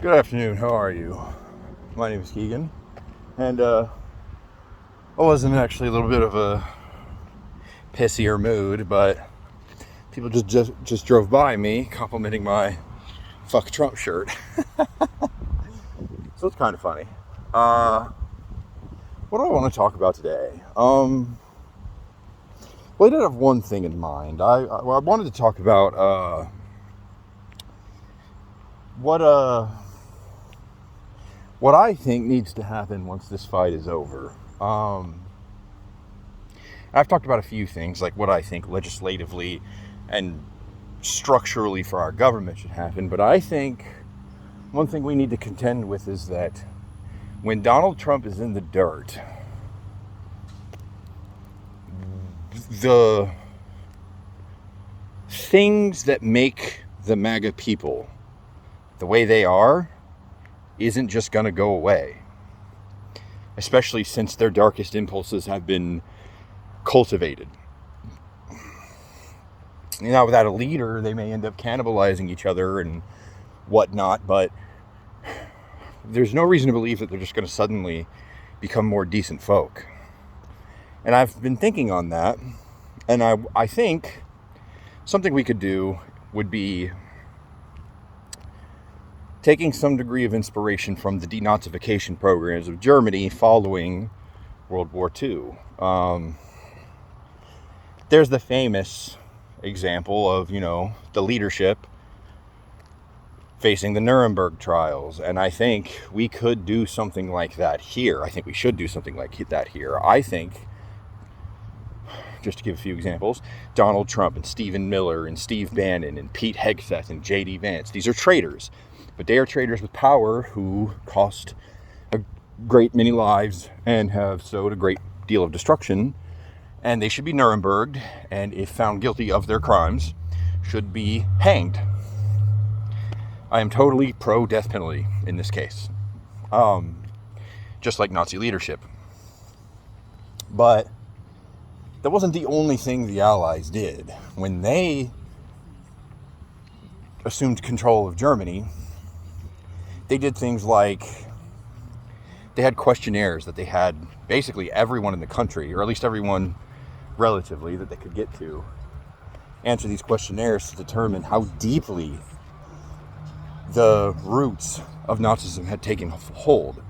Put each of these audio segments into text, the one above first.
Good afternoon, how are you? My name is Keegan, and I was in actually a little bit of a pissier mood, but people just drove by me complimenting my fuck Trump shirt. So it's kind of funny. What do I want to talk about today? Well, I did have one thing in mind. I wanted to talk about what I think needs to happen once this fight is over. I've talked about a few things, like what I think legislatively and structurally for our government should happen, but I think one thing we need to contend with is that when Donald Trump is in the dirt, the things that make the MAGA people the way they are isn't just going to go away, especially since their darkest impulses have been cultivated. Now, without a leader, they may end up cannibalizing each other and whatnot, but there's no reason to believe that they're just going to suddenly become more decent folk. And I've been thinking on that, and I think something we could do would be taking some degree of inspiration from the De-Nazification programs of Germany following World War II. There's the famous example of, the leadership facing the Nuremberg trials. And I think we could do something like that here. I think we should do something like that here. I think, just to give a few examples, Donald Trump and Stephen Miller and Steve Bannon and Pete Hegseth and J.D. Vance. These are traitors, but they are traitors with power who cost a great many lives and have sowed a great deal of destruction. And they should be Nuremberged, and if found guilty of their crimes, should be hanged. I am totally pro-death penalty in this case. Just like Nazi leadership. But that wasn't the only thing the Allies did. When they assumed control of Germany, they did things like they had questionnaires that they had basically everyone in the country, or at least everyone relatively that they could get to, answer these questionnaires to determine how deeply the roots of Nazism had taken hold,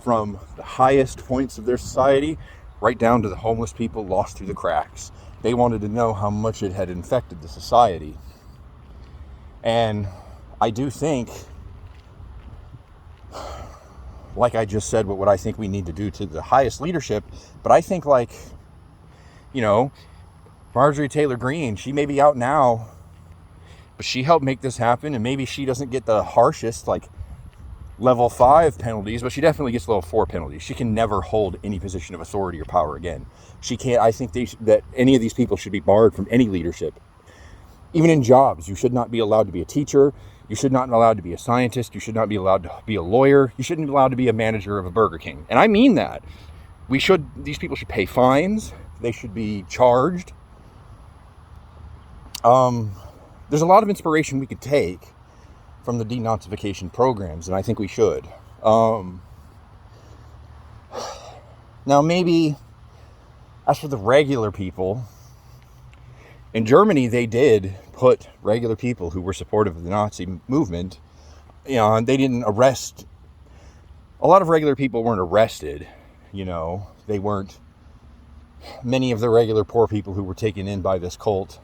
from the highest points of their society right down to the homeless people lost through the cracks. They wanted to know how much it had infected the society. And I do think, like I just said, what I think we need to do to the highest leadership, but I think Marjorie Taylor Greene, she may be out now, but she helped make this happen, and maybe she doesn't get the harshest, level 5 penalties, but she definitely gets level 4 penalties. She can never hold any position of authority or power again. She can't. I think that any of these people should be barred from any leadership. Even in jobs, you should not be allowed to be a teacher. You should not be allowed to be a scientist. You should not be allowed to be a lawyer. You shouldn't be allowed to be a manager of a Burger King. And I mean that. These people should pay fines. They should be charged. There's a lot of inspiration we could take from the De-Nazification programs, and I think we should. Now, maybe as for the regular people, in Germany, they did put regular people who were supportive of the Nazi movement, and they didn't arrest. A lot of regular people weren't arrested, they weren't. Many of the regular poor people who were taken in by this cult,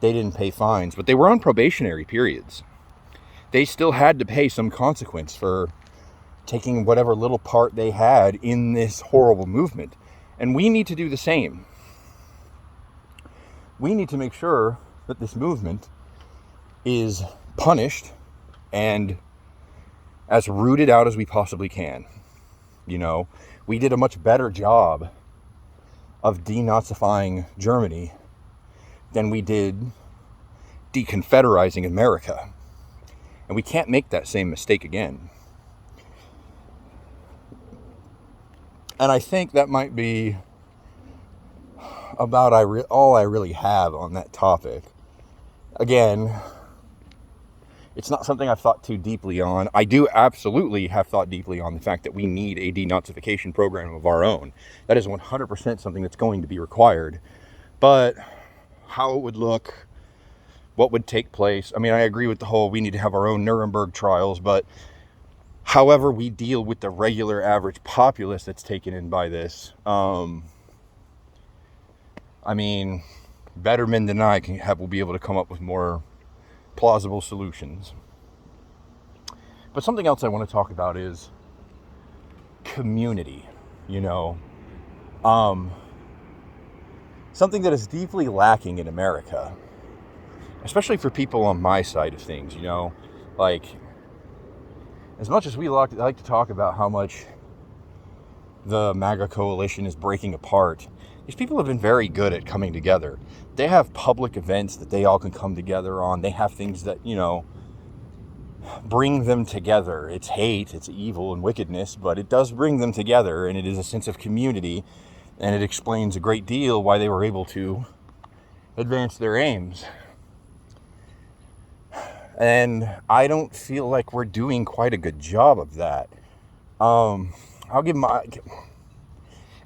they didn't pay fines, but they were on probationary periods. They still had to pay some consequence for taking whatever little part they had in this horrible movement. And we need to do the same. We need to make sure that this movement is punished and as rooted out as we possibly can. We did a much better job of denazifying Germany than we did deconfederizing America. And we can't make that same mistake again. And I think that might be about all I really have on that topic. Again, It's not something I've thought too deeply on. I do absolutely have thought deeply on the fact that we need a denazification program of our own. That is 100% something that's going to be required. But how it would look, what would take place. I mean, I agree with the whole we need to have our own Nuremberg trials, but however we deal with the regular average populace that's taken in by this, I mean, better men than I will be able to come up with more plausible solutions. But something else I want to talk about is community, you know. Something that is deeply lacking in America, especially for people on my side of things, you know. Like, as much as we like to talk about how much the MAGA coalition is breaking apart, these people have been very good at coming together. They have public events that they all can come together on. They have things that, you know, bring them together. It's hate, it's evil and wickedness, but it does bring them together, and it is a sense of community, and it explains a great deal why they were able to advance their aims. And I don't feel like we're doing quite a good job of that. I'll give my...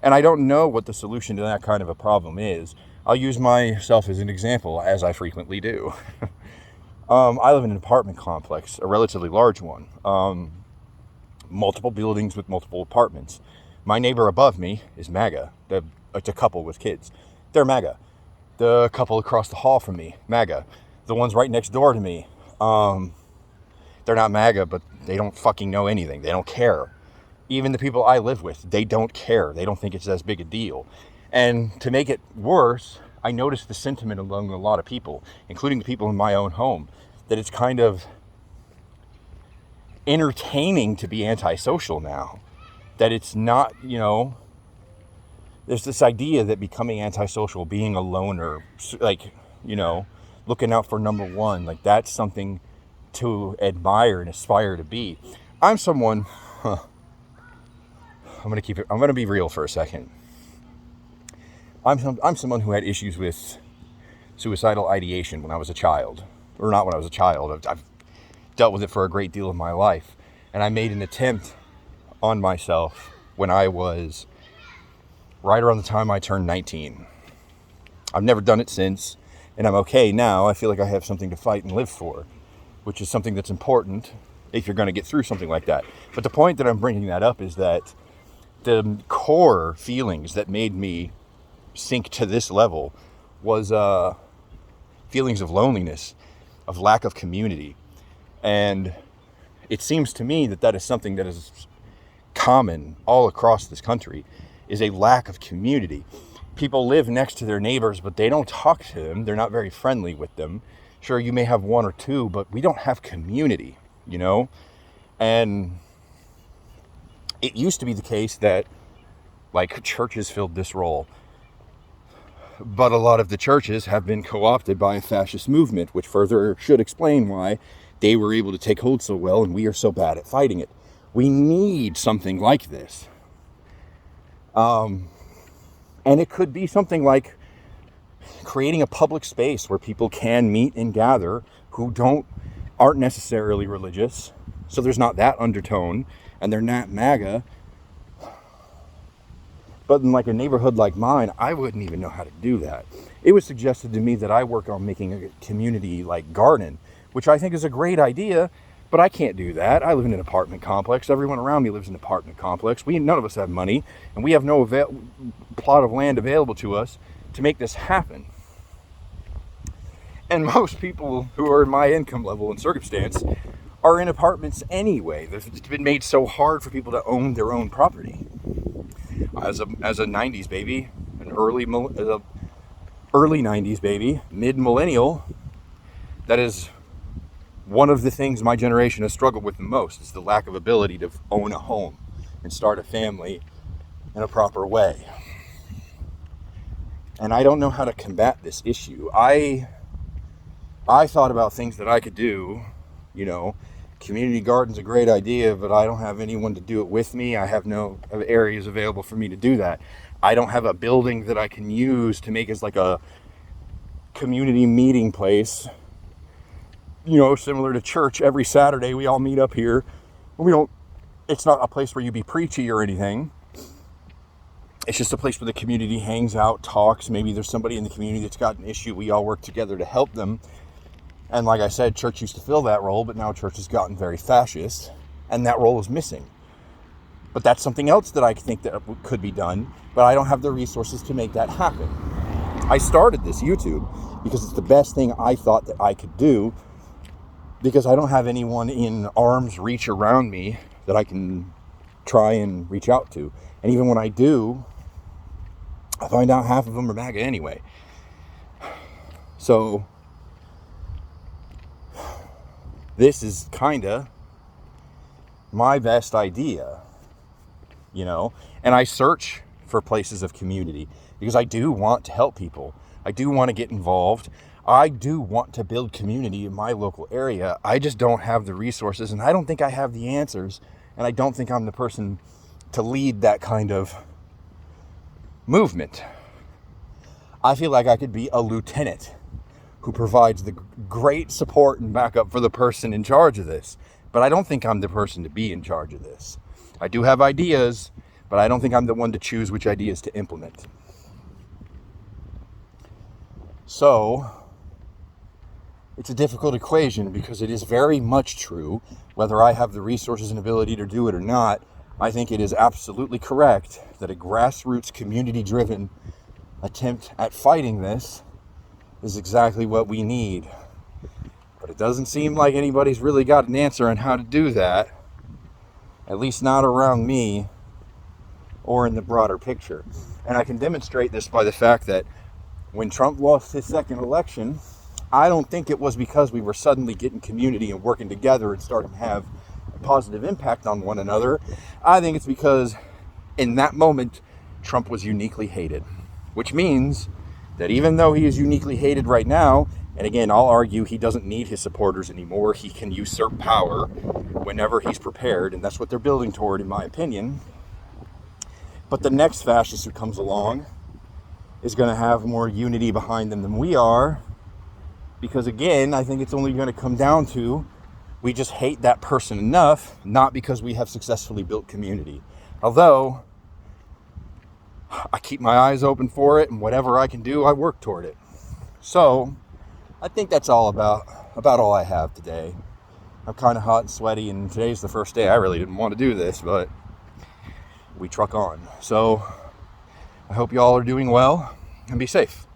And I don't know what the solution to that kind of a problem is. I'll use myself as an example, as I frequently do. I live in an apartment complex, a relatively large one. Multiple buildings with multiple apartments. My neighbor above me is MAGA. It's a couple with kids. They're MAGA. The couple across the hall from me, MAGA. The ones right next door to me, they're not MAGA, but they don't fucking know anything. They don't care. Even the people I live with, they don't care. They don't think it's as big a deal. And to make it worse, I noticed the sentiment among a lot of people, including the people in my own home, that it's kind of entertaining to be antisocial now. That it's not, you know, there's this idea that becoming antisocial, being a loner, like, you know, looking out for number one, like that's something to admire and aspire to be. I'm someone, I'm going to be real for a second. I'm someone who had issues with suicidal ideation when I was a child. Or not when I was a child. I've dealt with it for a great deal of my life. And I made an attempt on myself when I was right around the time I turned 19. I've never done it since, and I'm okay now. I feel like I have something to fight and live for, which is something that's important if you're going to get through something like that. But the point that I'm bringing that up is that the core feelings that made me sink to this level was feelings of loneliness, of lack of community. And it seems to me that that is something that is common all across this country, is a lack of community. People live next to their neighbors, but they don't talk to them. They're not very friendly with them. Sure, you may have one or two, but we don't have community, you know? And it used to be the case that, like, churches filled this role. But a lot of the churches have been co-opted by a fascist movement, which further should explain why they were able to take hold so well and we are so bad at fighting it. We need something like this. And it could be something like creating a public space where people can meet and gather who aren't necessarily religious. So there's not that undertone, and they're not MAGA. But in like a neighborhood like mine, I wouldn't even know how to do that. It was suggested to me that I work on making a community like garden, which I think is a great idea, but I can't do that. I live in an apartment complex. Everyone around me lives in an apartment complex. None of us have money, and we have no plot of land available to us to make this happen. And most people who are in my income level and circumstance are in apartments anyway. It's been made so hard for people to own their own property. As a 90s baby, an early 90s baby, mid-millennial, that is one of the things my generation has struggled with the most, is the lack of ability to own a home and start a family in a proper way. And I don't know how to combat this issue. I thought about things that I could do, you know. Community garden's a great idea, but I don't have anyone to do it with me. I have no areas available for me to do that. I don't have a building that I can use to make as like a community meeting place similar to church, every Saturday we all meet up here. It's not a place where you be preachy or anything. It's just a place where the community hangs out, talks. Maybe there's somebody in the community that's got an issue. We all work together to help them. And like I said, church used to fill that role, but now church has gotten very fascist, and that role is missing. But that's something else that I think that could be done, but I don't have the resources to make that happen. I started this YouTube because it's the best thing I thought that I could do, because I don't have anyone in arm's reach around me that I can try and reach out to. And even when I do, I find out half of them are MAGA anyway. So this is kind of my best idea, and I search for places of community because I do want to help people. I do want to get involved. I do want to build community in my local area. I just don't have the resources, and I don't think I have the answers, and I don't think I'm the person to lead that kind of movement. I feel like I could be a lieutenant who provides the great support and backup for the person in charge of this. But I don't think I'm the person to be in charge of this. I do have ideas, but I don't think I'm the one to choose which ideas to implement. So it's a difficult equation, because it is very much true, whether I have the resources and ability to do it or not. I think it is absolutely correct that a grassroots, community-driven attempt at fighting this is exactly what we need. But it doesn't seem like anybody's really got an answer on how to do that, at least not around me or in the broader picture. And I can demonstrate this by the fact that when Trump lost his second election, I don't think it was because we were suddenly getting community and working together and starting to have a positive impact on one another. I think it's because in that moment, Trump was uniquely hated, which means that even though he is uniquely hated right now, and again, I'll argue he doesn't need his supporters anymore. He can usurp power whenever he's prepared, and that's what they're building toward, in my opinion. But the next fascist who comes along is going to have more unity behind them than we are, because again, I think it's only going to come down to we just hate that person enough, not because we have successfully built community. Although I keep my eyes open for it, and whatever I can do, I work toward it. So I think that's all about all I have today. I'm kind of hot and sweaty, and today's the first day I really didn't want to do this, but we truck on. So I hope you all are doing well, and be safe.